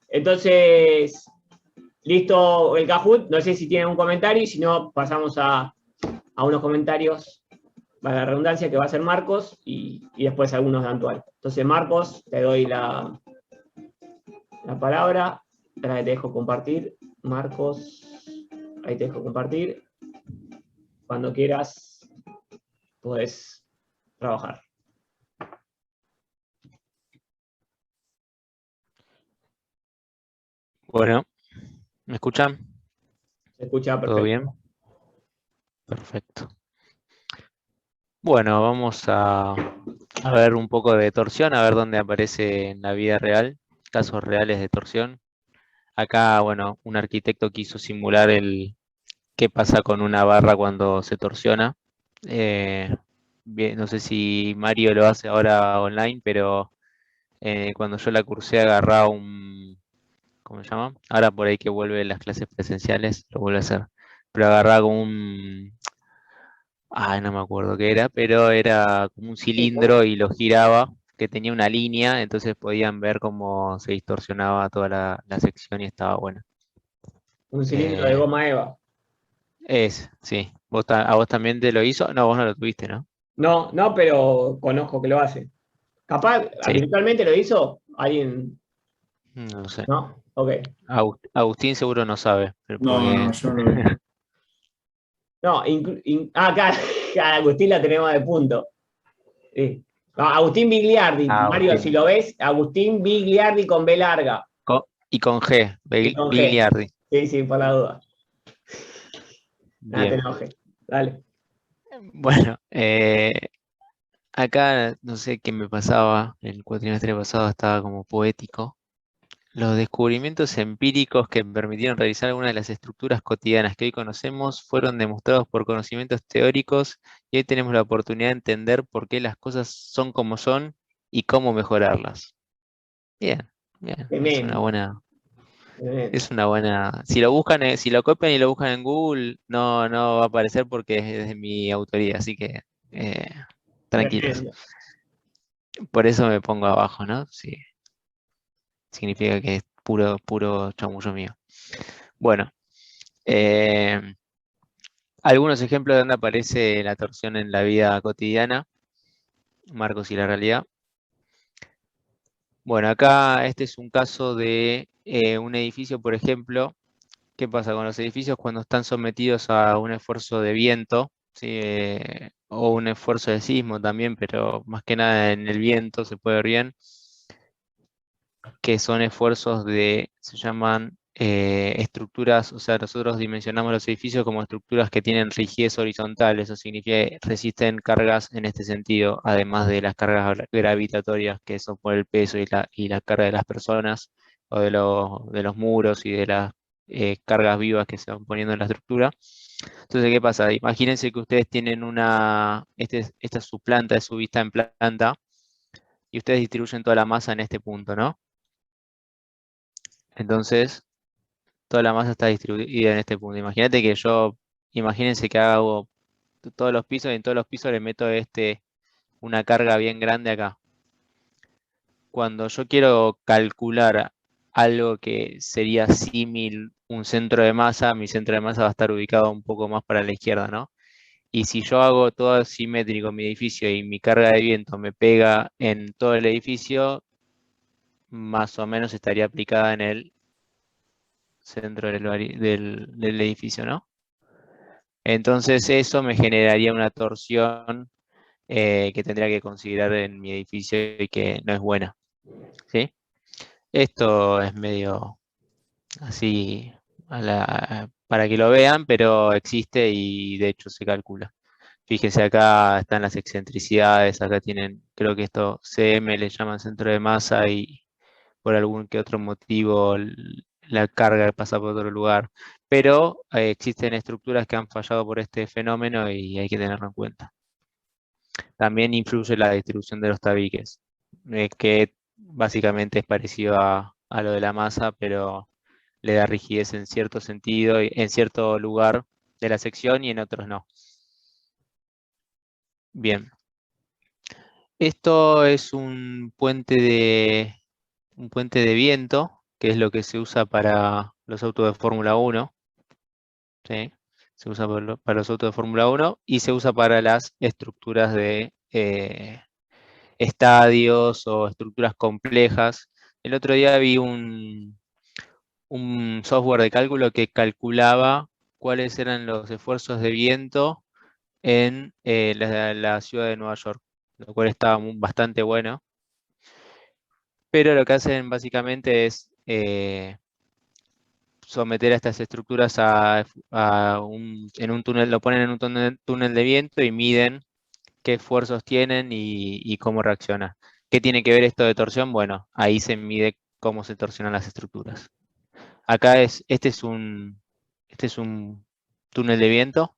Entonces, listo el Kahoot. No sé si tienen un comentario y si no, pasamos a unos comentarios, para la redundancia, que va a ser Marcos y después algunos de Antoine. Entonces, Marcos, te doy la palabra. Ahora te dejo compartir. Marcos, ahí te dejo compartir. Cuando quieras, puedes trabajar. Bueno, ¿me escuchan? Se escucha ¿Todo perfecto. bien? Perfecto. Bueno, vamos a ver un poco de torsión, a ver dónde aparece en la vida real, casos reales de torsión. Acá, bueno, un arquitecto quiso simular el qué pasa con una barra cuando se torsiona. Bien, no sé si Mario lo hace ahora online, pero cuando yo la cursé agarraba un, ¿cómo se llama? Ahora por ahí que vuelve las clases presenciales, lo vuelve a hacer. Pero agarraba como un, no me acuerdo qué era, pero era como un Sí, ¿cómo? cilindro y lo giraba, que tenía una línea, entonces podían ver cómo se distorsionaba toda la sección y estaba bueno. Un cilindro de Eh, goma Eva. sí. ¿A vos también te lo hizo? No, vos no lo tuviste, ¿no? No, no, pero conozco que lo hace. Capaz, Sí, virtualmente lo hizo alguien. no lo sé. ¿No? Ok. Agustín seguro no sabe, pero No, no, porque yo no lo vi. No, acá, Agustín la tenemos de punto. Sí. No, Agustín Bigliardi, Mario, si Agustín. lo ves, Agustín Bigliardi con B larga Y con G, y con G. Bigliardi. Sí, sí, por la duda. Nada, te Bien. enojes. Dale. Bueno, acá no sé qué me pasaba, el cuatrimestre pasado estaba como poético. Los descubrimientos empíricos que permitieron realizar algunas de las estructuras cotidianas que hoy conocemos fueron demostrados por conocimientos teóricos y hoy tenemos la oportunidad de entender por qué las cosas son como son y cómo mejorarlas. Bien, bien, Tremendo. Tremendo. es una buena. Si lo buscan, si lo copian y lo buscan en Google, no va a aparecer porque es de mi autoría, así que eh, tranquilos. Tremendo. Por eso me pongo abajo, ¿no? Sí, significa que es puro, puro chamullo mío. Bueno. Eh, Algunos ejemplos de donde aparece la torsión en la vida cotidiana, Marcos y la realidad. Bueno, acá este es un caso de un edificio, por ejemplo. ¿Qué pasa con los edificios cuando están sometidos a un esfuerzo de viento, ¿sí? O un esfuerzo de sismo también, pero más que nada en el viento se puede ver bien, que son esfuerzos se llaman estructuras, o sea, nosotros dimensionamos los edificios como estructuras que tienen rigidez horizontal, eso significa que resisten cargas en este sentido, además de las cargas gravitatorias, que son por el peso y la carga de las personas, o de los muros y de las cargas vivas que se van poniendo en la estructura. Entonces, ¿qué pasa? Imagínense que ustedes tienen esta es su planta, es su vista en planta, y ustedes distribuyen toda la masa en este punto, ¿no? Entonces, toda la masa está distribuida en este punto. Imagínense que hago todos los pisos y en todos los pisos le meto una carga bien grande acá. Cuando yo quiero calcular algo que sería símil un centro de masa, mi centro de masa va a estar ubicado un poco más para la izquierda, ¿no? Y si yo hago todo simétrico mi edificio y mi carga de viento me pega en todo el edificio, más o menos estaría aplicada en el centro del edificio, ¿no? Entonces eso me generaría una torsión que tendría que considerar en mi edificio y que no es buena, ¿sí? Esto es medio así para que lo vean, pero existe y de hecho se calcula. Fíjense acá están las excentricidades, acá tienen, creo que esto CM le llaman centro de masa y por algún que otro motivo la carga pasa por otro lugar. Pero existen estructuras que han fallado por este fenómeno y hay que tenerlo en cuenta. También influye la distribución de los tabiques, que básicamente es parecido a lo de la masa, pero le da rigidez en cierto sentido, en cierto lugar de la sección y en otros no. Bien, esto es un puente de viento. que es lo que se usa para los autos de Fórmula 1. ¿Sí? Se usa para los autos de Fórmula 1 y se usa para las estructuras de estadios o estructuras complejas. El otro día vi un software de cálculo que calculaba cuáles eran los esfuerzos de viento en la ciudad de Nueva York, lo cual estaba bastante bueno. Pero lo que hacen básicamente es someter a estas estructuras en un túnel, lo ponen en un túnel de viento y miden qué esfuerzos tienen y cómo reacciona. ¿Qué tiene que ver esto de torsión? Bueno, ahí se mide cómo se torsionan las estructuras. Acá este es un túnel de viento.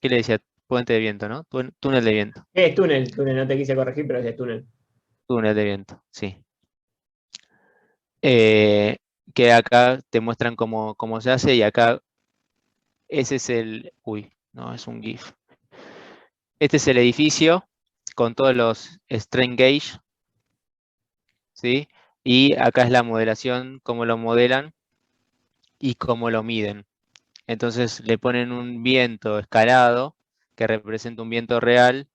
¿Qué le decía? Puente de viento, ¿no? Túnel de viento. Es túnel, no te quise corregir, pero es túnel. Túnel de viento, sí. Que acá te muestran cómo se hace y acá ese es uy, no, es un GIF. Este es el edificio con todos los strain gauge, ¿sí? Y acá es la modelación, cómo lo modelan y cómo lo miden. Entonces le ponen un viento escalado que representa un viento real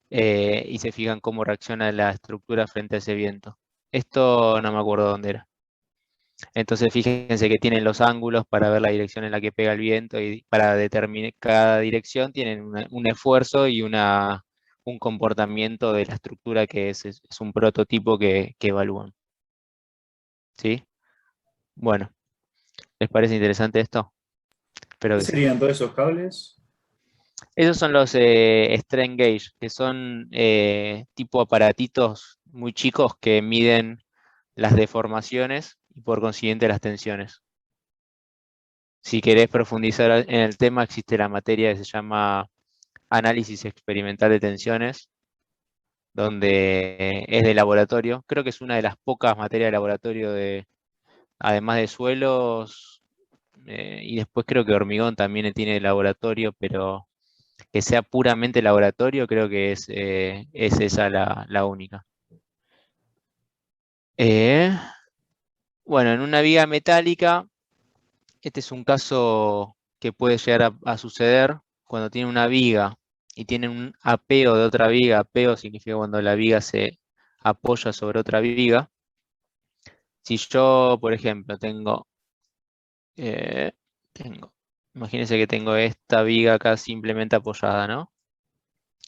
y se fijan cómo reacciona la estructura frente a ese viento. Esto no me acuerdo dónde era. Entonces fíjense que tienen los ángulos para ver la dirección en la que pega el viento y para determinar cada dirección tienen un esfuerzo y un comportamiento de la estructura que es un prototipo que evalúan. ¿Sí? Bueno, ¿les parece interesante esto? Espero ¿Qué que sí. serían todos esos cables? Esos son los strain gauge, que son tipo aparatitos muy chicos que miden las deformaciones y por consiguiente las tensiones. Si querés profundizar en el tema, existe la materia que se llama análisis experimental de tensiones, donde es de laboratorio. Creo que es una de las pocas materias de laboratorio además de suelos, y después creo que hormigón también tiene laboratorio, pero que sea puramente laboratorio, creo que es esa la única. Bueno, en una viga metálica, este es un caso que puede llegar a suceder cuando tiene una viga y tiene un apeo de otra viga. Apeo significa cuando la viga se apoya sobre otra viga. Si yo, por ejemplo, eh, imagínense que tengo esta viga acá simplemente apoyada, ¿no?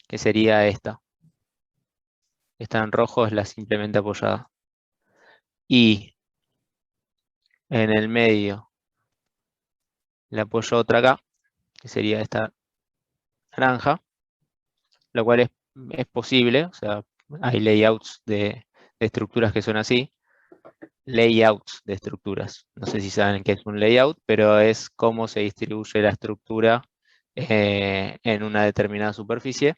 Que sería esta. Esta en rojo es la simplemente apoyada. Y en el medio le apoyo otra acá, que sería esta naranja, lo cual es posible, o sea, hay layouts de estructuras que son así, layouts de estructuras. No sé si saben qué es un layout, pero es cómo se distribuye la estructura en una determinada superficie.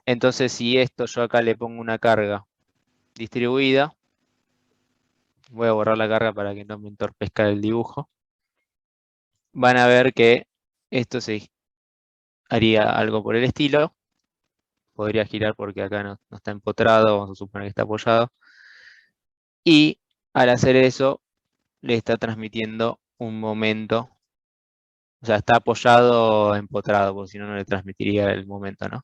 Entonces, si esto yo acá le pongo una carga distribuida, voy a borrar la carga para que no me entorpezca el dibujo, van a ver que esto se haría algo por el estilo. Podría girar porque acá no está empotrado, vamos a suponer que está apoyado. Y al hacer eso, le está transmitiendo un momento. O sea, está apoyado empotrado, porque si no, no le transmitiría el momento, ¿no?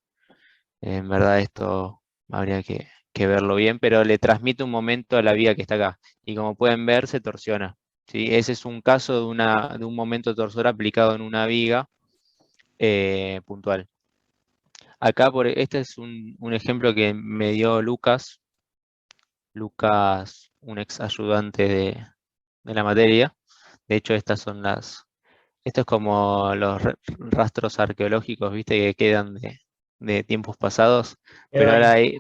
En verdad esto habría que verlo bien, pero le transmite un momento a la viga que está acá. Y como pueden ver, se torsiona. ¿Sí? Ese es un caso de un momento torsor aplicado en una viga puntual. Acá, este es un ejemplo que me dio Lucas. Lucas, un ex ayudante de la materia. De hecho, esto es como los rastros arqueológicos, viste, que quedan de tiempos pasados, pero ahora hay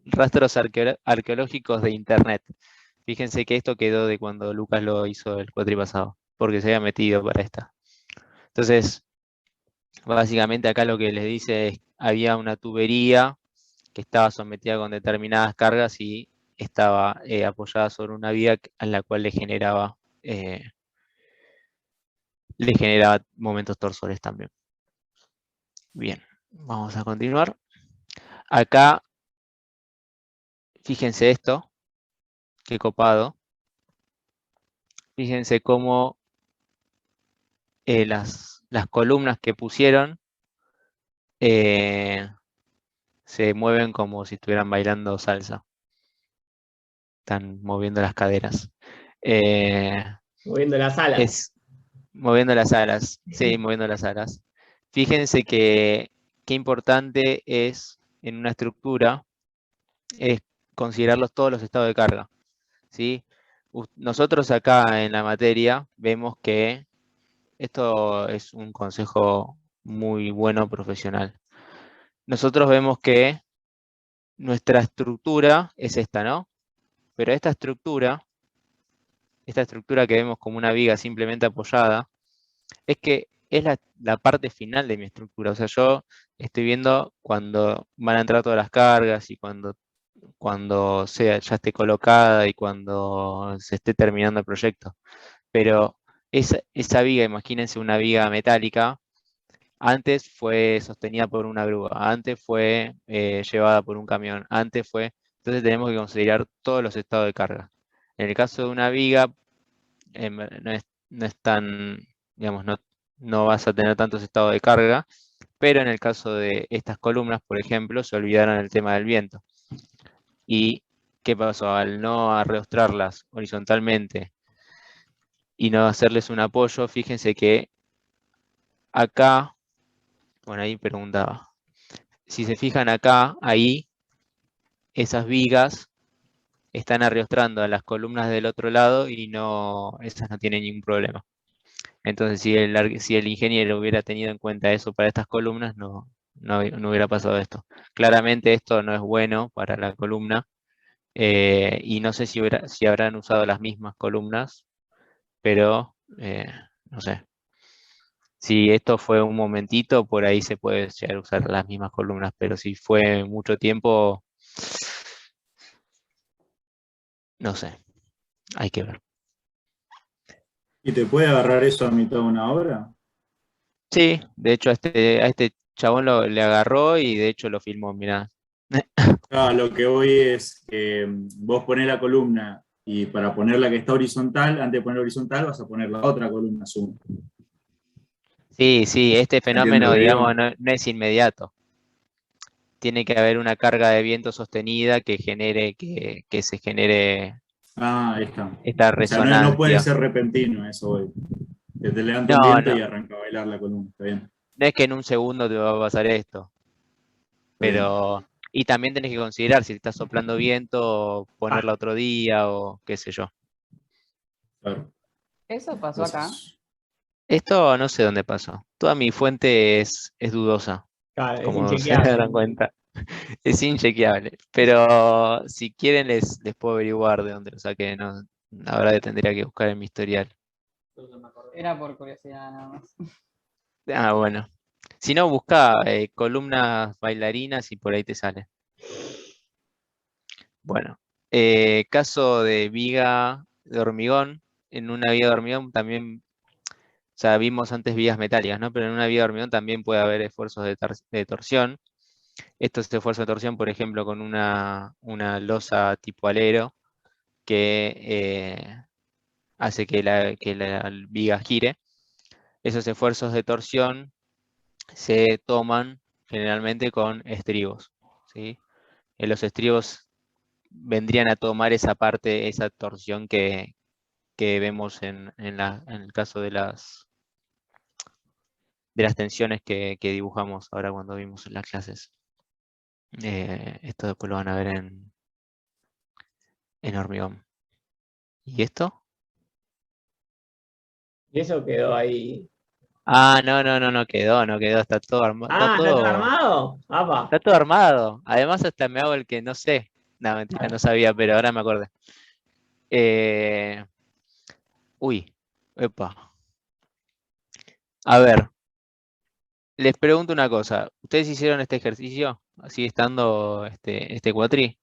rastros arqueológicos de internet. Fíjense que esto quedó de cuando Lucas lo hizo el cuatri pasado, porque se había metido para esta. Entonces, básicamente acá lo que les dice es, había una tubería que estaba sometida con determinadas cargas y estaba apoyada sobre una viga en la cual le generaba momentos torsores también. Bien, vamos a continuar. Acá, fíjense esto, qué copado. fíjense cómo las columnas que pusieron se mueven como si estuvieran bailando salsa. Están moviendo las caderas. Moviendo las alas. Es moviendo las alas. Sí, moviendo las alas. Fíjense que qué importante es en una estructura es considerar todos los estados de carga. ¿Sí? Nosotros acá en la materia vemos que esto es un consejo muy bueno profesional. Nosotros vemos que nuestra estructura es esta, ¿no? Pero esta estructura que vemos como una viga simplemente apoyada, es que es la parte final de mi estructura. O sea, yo estoy viendo cuando van a entrar todas las cargas y cuando ya esté colocada y cuando se esté terminando el proyecto. Pero esa viga, imagínense una viga metálica, antes fue sostenida por una grúa, antes fue llevada por un camión, entonces tenemos que considerar todos los estados de carga. En el caso de una viga, no es tan, digamos, no vas a tener tantos estados de carga, pero en el caso de estas columnas, por ejemplo, se olvidaron el tema del viento. ¿Y qué pasó? Al no arrastrarlas horizontalmente y no hacerles un apoyo, fíjense que acá, bueno, ahí preguntaba, si se fijan acá, ahí, esas vigas están arrastrando a las columnas del otro lado y esas no tienen ningún problema. Entonces, si el ingeniero hubiera tenido en cuenta eso para estas columnas, no hubiera pasado esto. Claramente esto no es bueno para la columna, y no sé si habrán usado las mismas columnas, pero no sé. Si esto fue un momentito, por ahí se puede llegar a usar las mismas columnas, pero si fue mucho tiempo, no sé, hay que ver. ¿Y te puede agarrar eso a mitad de una obra? Sí, de hecho a este chabón le agarró y de hecho lo filmó, mirá. Lo que voy es que vos ponés la columna y para poner la que está horizontal, antes de poner horizontal vas a poner la otra columna zoom. Sí, este ¿Se entiende lo fenómeno, que digamos, digo? no es inmediato. Tiene que haber una carga de viento sostenida que se genere Ahí está. esta O sea, no puede resonancia. ser repentino eso hoy. Que te levanta un No, viento no, y arranca a bailar la columna. Está bien. no es que en un segundo te va a pasar esto, Está bien. pero... Y también tenés que considerar si está soplando viento, ponerla otro día o qué sé yo. Claro. ¿Eso pasó acá? Entonces, Esto no sé dónde pasó. Toda mi fuente es dudosa, Claro, es como se inchequeable. darán cuenta. Es inchequeable. Pero si quieren les puedo averiguar de dónde lo saqué. No, la verdad que tendría que buscar en mi historial. Era por curiosidad nada más. Ah, bueno. Si no, busca columnas bailarinas y por ahí te sale. Bueno, caso de viga de hormigón. En una viga de hormigón también, o sea, vimos antes vigas metálicas, ¿no? Pero en una viga de hormigón también puede haber esfuerzos de torsión. Estos esfuerzos de torsión, por ejemplo, con una losa tipo alero que hace que la viga gire. Esos esfuerzos de torsión se toman generalmente con estribos, ¿sí? Los estribos vendrían a tomar esa parte, esa torsión que vemos en el caso de las tensiones que dibujamos ahora cuando vimos en las clases. Esto después lo van a ver en hormigón. ¿Y esto? Y eso quedó ahí. Ah, no quedó, está todo armado, Ah, ¿está todo armado? ¡Apa! está todo armado. Además hasta me hago el que no sé. No, mentira, no sabía, pero ahora me acordé. Uy, epa. A ver, les pregunto una cosa. ¿Ustedes hicieron este ejercicio? Así estando este cuatri.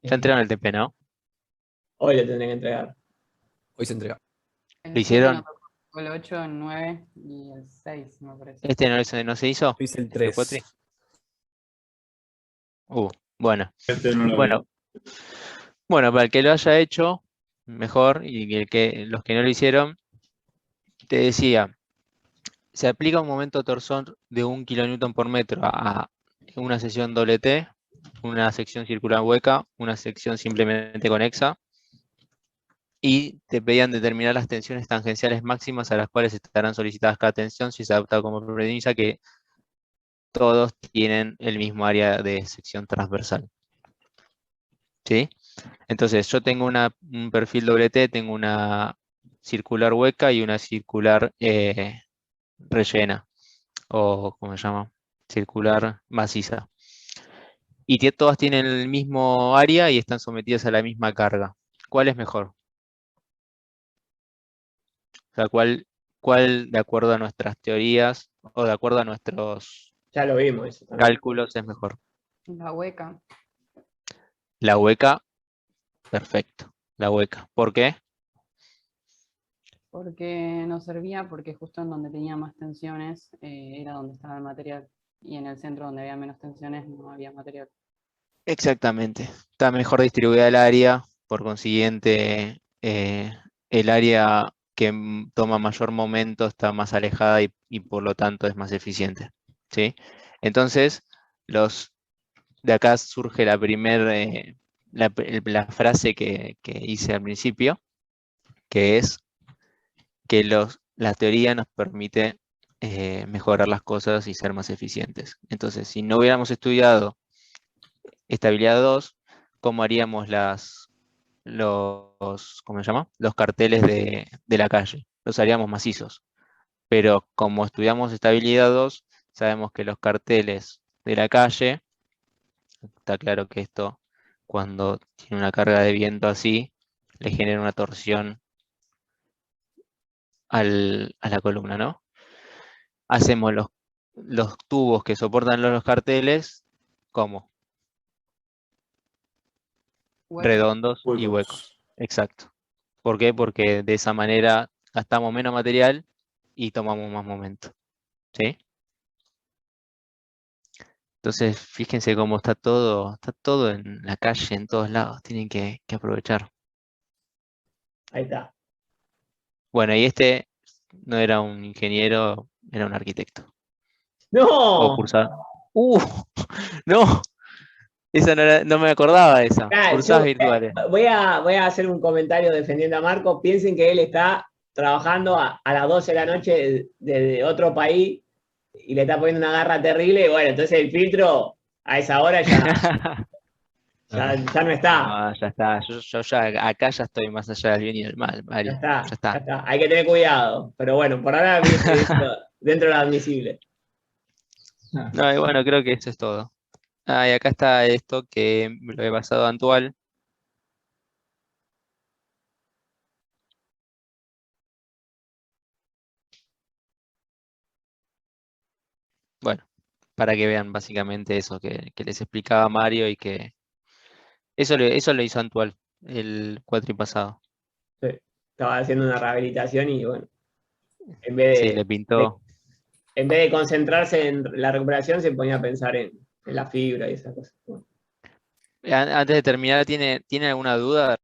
Ya entraron el TP, ¿no? Hoy le tendré que entregar. Hoy se entrega. El ¿Lo 7 hicieron? no tocó, el 8, el 9 y el 6, me parece. ¿Este no se hizo? Yo hice el ¿Este cuatri? 3. Bueno. este no lo veo. Bueno, para el que lo haya hecho, mejor, y los que no lo hicieron, te decía, se aplica un momento torsor de 1 kN por metro a una sección doble T, una sección circular hueca, una sección simplemente convexa, y te pedían determinar las tensiones tangenciales máximas a las cuales estarán solicitadas cada tensión si se adapta como premisa que todos tienen el mismo área de sección transversal. ¿Sí? Entonces, yo tengo un perfil doble T, tengo una circular hueca y una circular rellena, o ¿cómo se llama? Circular maciza. Y todas tienen el mismo área y están sometidas a la misma carga. ¿Cuál es mejor? O sea, ¿cuál de acuerdo a nuestras teorías o de acuerdo a nuestros Ya lo vimos eso también. cálculos es mejor? La hueca. La hueca, perfecto. La hueca. ¿Por qué? Porque nos servía, porque justo en donde tenía más tensiones era donde estaba el material. Y en el centro donde había menos tensiones no había material. Exactamente. Está mejor distribuida el área, por consiguiente, el área que toma mayor momento está más alejada y por lo tanto es más eficiente. ¿Sí? Entonces, de acá surge la frase que hice al principio, que es que la teoría nos permite mejorar las cosas y ser más eficientes. Entonces, si no hubiéramos estudiado estabilidad 2, ¿cómo haríamos ¿cómo se llama? Los carteles de la calle? Los haríamos macizos. Pero como estudiamos estabilidad 2, sabemos que los carteles de la calle, está claro que esto, cuando tiene una carga de viento así, le genera una torsión a la columna, ¿no? Hacemos los tubos que soportan los carteles, ¿cómo? Hueca. Redondos y huecos. Exacto. ¿Por qué? Porque de esa manera gastamos menos material y tomamos más momento. ¿Sí? Entonces, fíjense cómo está todo en la calle, en todos lados. Tienen que aprovechar. Ahí está. Bueno, y este no era un ingeniero, era un arquitecto. O ¡No! cursar. ¡No! Esa no me acordaba de esa. Ah, Cursadas virtuales. voy a hacer un comentario defendiendo a Marco. Piensen que él está trabajando a las 12 de la noche de otro país y le está poniendo una garra terrible. Y bueno, entonces el filtro a esa hora ya no está. No, ya está. Yo ya acá ya estoy más allá del bien y del mal, Ya Mario. está, Ya ya está. está. Hay que tener cuidado. Pero bueno, por ahora dentro de lo admisible. No, y bueno, creo que eso es todo. Ah, y acá está esto que me lo he pasado a Antual. Bueno, para que vean básicamente eso que les explicaba Mario y que eso lo hizo Antual el cuatri pasado. Sí. Estaba haciendo una rehabilitación y bueno, en vez Sí, le pintó. en vez de concentrarse en la recuperación, se ponía a pensar en la fibra y esas cosas. Bueno. Antes de terminar, ¿tiene alguna duda